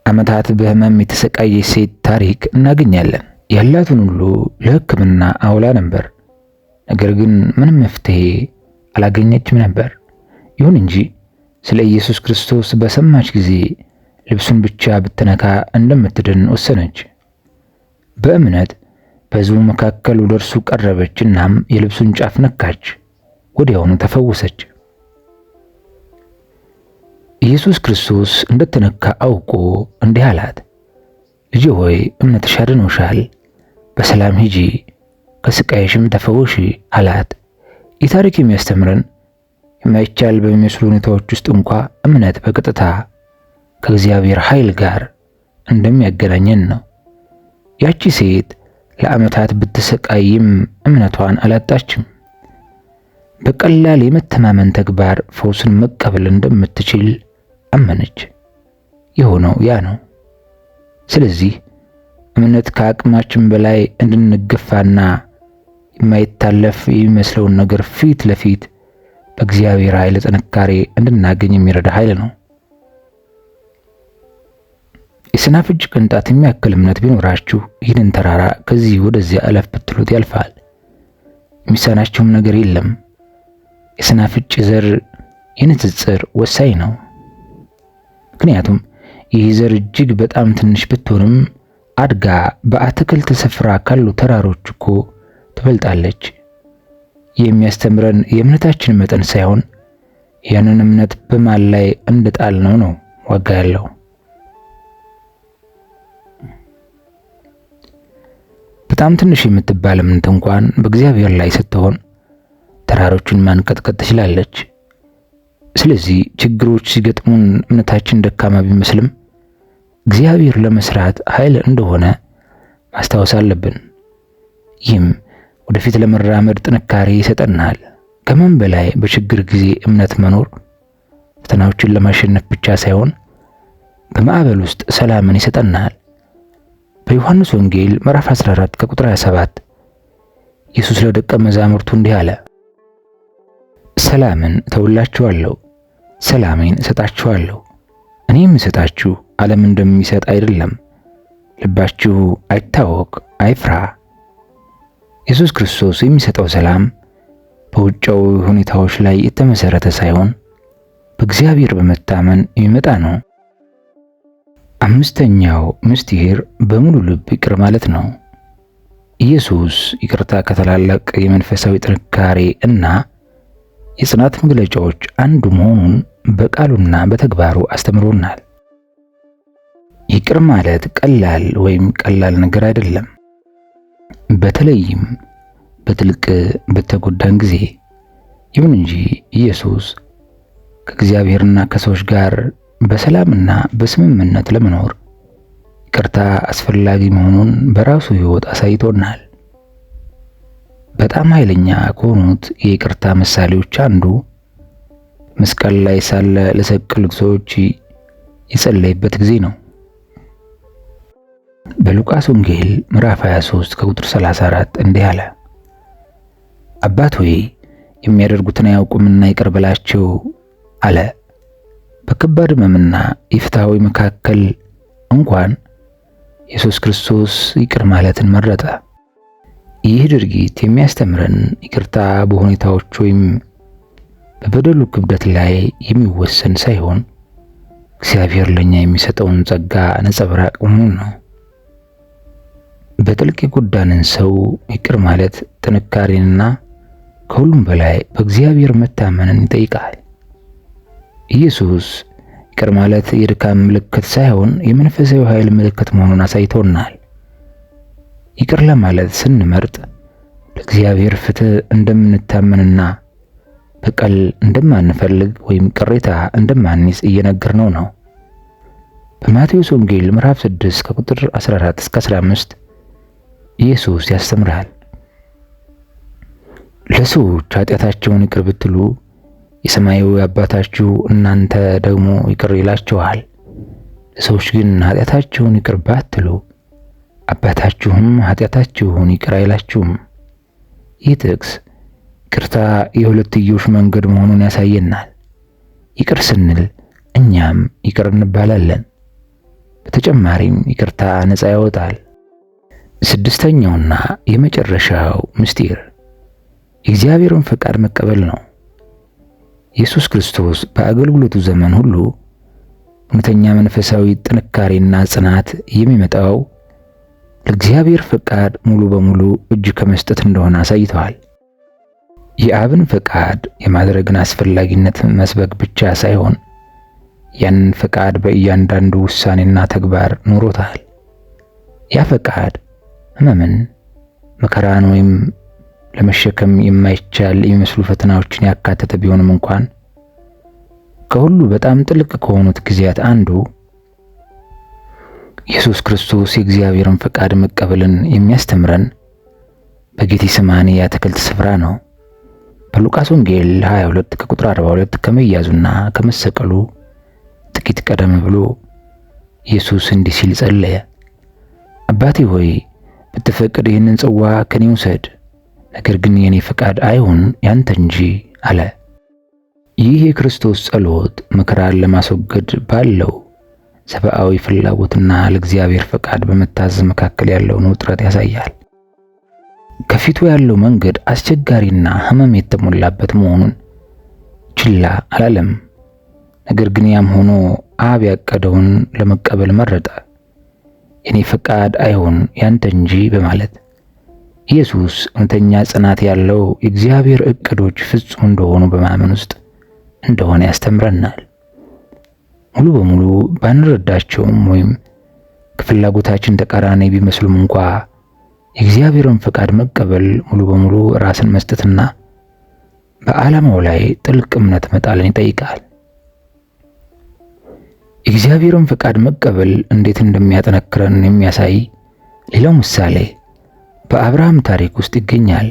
ዓመታት በሕመም የተሰቃየች ሴት ታሪክ እናገኛለን። ያላትን ሁሉ ለሕክምና አውላ ነበር፣ ነገር ግን ምንም መፍትሄ አላገኘችም ነበር። ይሁን እንጂ ስለ ኢየሱስ ክርስቶስ በሰማች ጊዜ ልብሱን ብቻ ብትነካ እንደምትድን ወሰነች። በእምነት በሕዝቡ መካከል ወደ እርሱ ቀረበች፣ እናም የልብሱን ጫፍ ነካች። ወዲያውኑ ተፈወሰች። ኢየሱስ ክርስቶስ እንደተነካ አውቆ እንዲህ አላት፣ ልጄ ሆይ እምነትሽ አድኖሻል፣ በሰላም ሂጂ፣ ከስቃይሽም ተፈወሺ አላት። ይህ ታሪክ የሚያስተምረን የማይቻል በሚመስሉ ሁኔታዎች ውስጥ እንኳ እምነት በቀጥታ ከእግዚአብሔር ኃይል ጋር እንደሚያገናኘን ነው። ያቺ ሴት ለዓመታት ብትሰቃይም እምነቷን አላጣችም። በቀላል የመተማመን ተግባር ፈውስን መቀበል እንደምትችል አመነች። የሆነው ያ ነው። ስለዚህ እምነት ከአቅማችን በላይ እንድንገፋና የማይታለፍ የሚመስለውን ነገር ፊት ለፊት በእግዚአብሔር ኃይል ጥንካሬ እንድናገኝ የሚረዳ ኃይል ነው። የሰናፍጭ ቅንጣት የሚያክል እምነት ቢኖራችሁ ይህንን ተራራ ከዚህ ወደዚያ አለፍ ብትሉት ያልፋል፣ የሚሳናችሁም ነገር የለም። የሰናፍጭ ዘር የንጽጽር ወሳኝ ነው። ምክንያቱም ይህ ዘር እጅግ በጣም ትንሽ ብትሆንም አድጋ በአትክልት ስፍራ ካሉ ተራሮች እኮ ትበልጣለች። የሚያስተምረን የእምነታችን መጠን ሳይሆን ያንን እምነት በማን ላይ እንደጣልነው ነው ዋጋ ያለው። በጣም ትንሽ የምትባል እምነት እንኳን በእግዚአብሔር ላይ ስትሆን ተራሮችን ማንቀጥቀጥ ትችላለች። ስለዚህ ችግሮች ሲገጥሙን እምነታችን ደካማ ቢመስልም እግዚአብሔር ለመስራት ኃይል እንደሆነ ማስታወስ አለብን። ይህም ወደፊት ለመራመድ ጥንካሬ ይሰጠናል። ከምን በላይ በችግር ጊዜ እምነት መኖር ፈተናዎችን ለማሸነፍ ብቻ ሳይሆን በማዕበል ውስጥ ሰላምን ይሰጠናል። በዮሐንስ ወንጌል ምዕራፍ 14 ከቁጥር 27 ኢየሱስ ለደቀ መዛሙርቱ እንዲህ አለ፣ ሰላምን እተውላችኋለሁ፣ ሰላሜን እሰጣችኋለሁ። እኔ የምሰጣችሁ ዓለም እንደሚሰጥ አይደለም። ልባችሁ አይታወክ፣ አይፍራ። ኢየሱስ ክርስቶስ የሚሰጠው ሰላም በውጫዊ ሁኔታዎች ላይ የተመሰረተ ሳይሆን በእግዚአብሔር በመታመን የሚመጣ ነው። አምስተኛው ምስጢር በሙሉ ልብ ይቅር ማለት ነው። ኢየሱስ ይቅርታ ከታላላቅ የመንፈሳዊ ጥንካሬ እና የጽናት መግለጫዎች አንዱ መሆኑን በቃሉና በተግባሩ አስተምሮናል። ይቅር ማለት ቀላል ነገር አይደለም። በተለይም በጥልቅ በተጎዳን ጊዜ። ይሁን እንጂ ኢየሱስ ከእግዚአብሔርና ከሰዎች ጋር በሰላምና በስምምነት ለመኖር ይቅርታ አስፈላጊ መሆኑን በራሱ ሕይወት አሳይቶናል። በጣም ኃይለኛ ከሆኑት የይቅርታ ምሳሌዎች አንዱ መስቀል ላይ ሳለ ለሰቀሉት ሰዎች የጸለየበት ጊዜ ነው። በሉቃስ ወንጌል ምዕራፍ 23 ከቁጥር 34 እንዲህ አለ፣ አባት ሆይ የሚያደርጉትን አያውቁምና ይቅር በላቸው አለ። በከባድ ሕመምና ኢፍትሐዊ መካከል እንኳን ኢየሱስ ክርስቶስ ይቅር ማለትን መረጠ። ይህ ድርጊት የሚያስተምረን ይቅርታ በሁኔታዎች ወይም በበደሉ ክብደት ላይ የሚወሰን ሳይሆን እግዚአብሔር ለኛ የሚሰጠውን ጸጋ ነጸብራቅ መሆኑን ነው። በጥልቅ የጎዳንን ሰው ይቅር ማለት ጥንካሬንና ከሁሉም በላይ በእግዚአብሔር መታመንን ይጠይቃል። ኢየሱስ ይቅር ማለት የድካም ምልክት ሳይሆን የመንፈሳዊ ኃይል ምልክት መሆኑን አሳይቶናል። ይቅር ለማለት ስንመርጥ ለእግዚአብሔር ፍትሕ እንደምንታመንና በቀል እንደማንፈልግ ወይም ቅሬታ እንደማንይዝ እየነገርነው ነው። በማቴዎስ ወንጌል ምዕራፍ 6 ከቁጥር 14 እስከ 15 ኢየሱስ ያስተምራል። ለሰዎች ኃጢአታቸውን ይቅር ብትሉ የሰማያዊ አባታችሁ እናንተ ደግሞ ይቅር ይላችኋል። ለሰዎች ግን ኃጢአታቸውን ይቅር ባትሉ አባታችሁም ኃጢአታችሁን ይቅር አይላችሁም። ይህ ጥቅስ ይቅርታ የሁለትዮሽ መንገድ መሆኑን ያሳየናል። ይቅር ስንል እኛም ይቅር እንባላለን። በተጨማሪም ይቅርታ ነፃ ያወጣል። ስድስተኛውና የመጨረሻው ምስጢር የእግዚአብሔርን ፈቃድ መቀበል ነው። ኢየሱስ ክርስቶስ በአገልግሎቱ ዘመን ሁሉ እውነተኛ መንፈሳዊ ጥንካሬና ጽናት የሚመጣው ለእግዚአብሔር ፈቃድ ሙሉ በሙሉ እጅ ከመስጠት እንደሆነ አሳይተዋል። የአብን ፈቃድ የማድረግን አስፈላጊነት መስበክ ብቻ ሳይሆን ያንን ፈቃድ በእያንዳንዱ ውሳኔና ተግባር ኖሮታል። ያ ፈቃድ ሕመምን፣ መከራን ወይም ለመሸከም የማይቻል የሚመስሉ ፈተናዎችን ያካተተ ቢሆንም እንኳን ከሁሉ በጣም ጥልቅ ከሆኑት ጊዜያት አንዱ ኢየሱስ ክርስቶስ የእግዚአብሔርን ፈቃድ መቀበልን የሚያስተምረን በጌቴሰማኒ የአትክልት ስፍራ ነው። በሉቃስ ወንጌል 22 ከቁጥር 42 ከመያዙና ከመሰቀሉ ጥቂት ቀደም ብሎ ኢየሱስ እንዲህ ሲል ጸለየ፣ አባቴ ሆይ ብትፈቅድ ይህንን ጽዋ ከኔ ውሰድ፣ ነገር ግን የኔ ፈቃድ አይሁን ያንተ እንጂ አለ። ይህ የክርስቶስ ጸሎት መከራን ለማስወገድ ባለው ሰብአዊ ፍላጎትና ለእግዚአብሔር ፈቃድ በመታዘዝ መካከል ያለውን ውጥረት ያሳያል። ከፊቱ ያለው መንገድ አስቸጋሪና ሕመም የተሞላበት መሆኑን ችላ አላለም። ነገር ግን ያም ሆኖ አብ ያቀደውን ለመቀበል መረጠ። የኔ ፈቃድ አይሁን ያንተ እንጂ በማለት ኢየሱስ እውነተኛ ጽናት ያለው የእግዚአብሔር ዕቅዶች ፍጹም እንደሆኑ በማመን ውስጥ እንደሆነ ያስተምረናል። ሙሉ በሙሉ ባንረዳቸውም ወይም ከፍላጎታችን ተቃራኒ ቢመስሉም እንኳ የእግዚአብሔርን ፈቃድ መቀበል ሙሉ በሙሉ ራስን መስጠትና በዓላማው ላይ ጥልቅ እምነት መጣልን ይጠይቃል። የእግዚአብሔርን ፈቃድ መቀበል እንዴት እንደሚያጠነክረን የሚያሳይ ሌላው ምሳሌ በአብርሃም ታሪክ ውስጥ ይገኛል።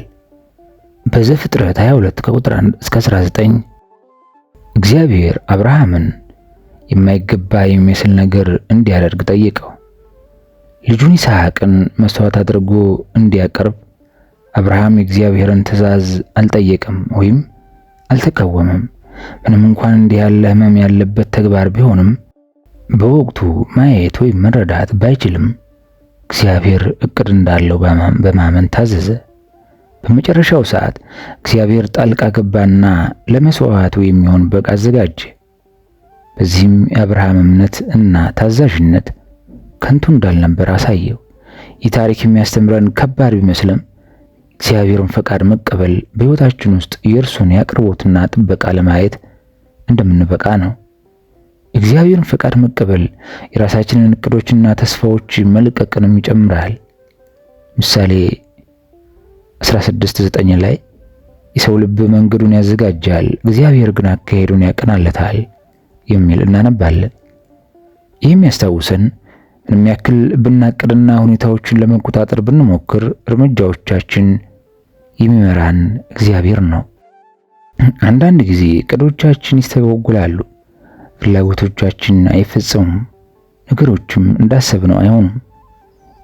በዘፍጥረት 22 ከቁጥር 1 እስከ 19 እግዚአብሔር አብርሃምን የማይገባ የሚመስል ነገር እንዲያደርግ ጠየቀው። ልጁን ይስሐቅን መስዋዕት አድርጎ እንዲያቀርብ አብርሃም የእግዚአብሔርን ትእዛዝ አልጠየቀም ወይም አልተቃወመም። ምንም እንኳን እንዲህ ያለ ሕመም ያለበት ተግባር ቢሆንም በወቅቱ ማየት ወይም መረዳት ባይችልም እግዚአብሔር እቅድ እንዳለው በማመን ታዘዘ። በመጨረሻው ሰዓት እግዚአብሔር ጣልቃ ገባና ለመስዋዕቱ የሚሆን በግ አዘጋጀ። በዚህም የአብርሃም እምነት እና ታዛዥነት ከንቱ እንዳልነበር አሳየው። ይህ ታሪክ የሚያስተምረን ከባድ ቢመስልም እግዚአብሔርን ፈቃድ መቀበል በሕይወታችን ውስጥ የእርሱን የአቅርቦትና ጥበቃ ለማየት እንደምንበቃ ነው። እግዚአብሔርን ፈቃድ መቀበል የራሳችንን እቅዶችና ተስፋዎች መልቀቅንም ይጨምራል። ምሳሌ 16:9 ላይ የሰው ልብ መንገዱን ያዘጋጃል፣ እግዚአብሔር ግን አካሄዱን ያቀናለታል የሚል እናነባለን። ይህም ያስታውሰን ምንም ያክል ብናቅድና ሁኔታዎችን ለመቆጣጠር ብንሞክር እርምጃዎቻችን የሚመራን እግዚአብሔር ነው። አንዳንድ ጊዜ እቅዶቻችን ይስተጓጎላሉ፣ ፍላጎቶቻችን አይፈጸሙም፣ ነገሮችም እንዳሰብነው አይሆኑም።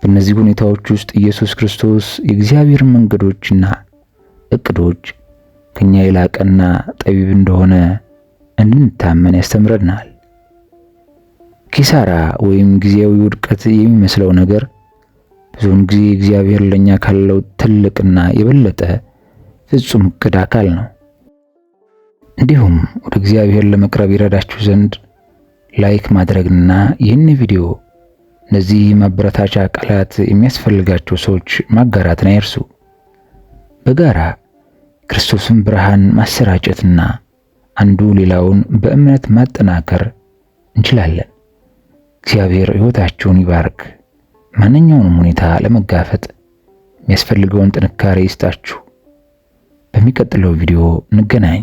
በእነዚህ ሁኔታዎች ውስጥ ኢየሱስ ክርስቶስ የእግዚአብሔር መንገዶችና እቅዶች ከኛ የላቀና ጠቢብ እንደሆነ እንድንታመን ያስተምረናል። ኪሳራ ወይም ጊዜያዊ ውድቀት የሚመስለው ነገር ብዙውን ጊዜ እግዚአብሔር ለኛ ካለው ትልቅና የበለጠ ፍጹም እቅድ አካል ነው። እንዲሁም ወደ እግዚአብሔር ለመቅረብ ይረዳችሁ ዘንድ ላይክ ማድረግና ይህን ቪዲዮ እነዚህ ማበረታቻ ቃላት የሚያስፈልጋቸው ሰዎች ማጋራትን አይርሱ። በጋራ ክርስቶስን ብርሃን ማሰራጨትና አንዱ ሌላውን በእምነት ማጠናከር እንችላለን። እግዚአብሔር ሕይወታችሁን ይባርክ። ማንኛውንም ሁኔታ ለመጋፈጥ የሚያስፈልገውን ጥንካሬ ይስጣችሁ። በሚቀጥለው ቪዲዮ እንገናኝ።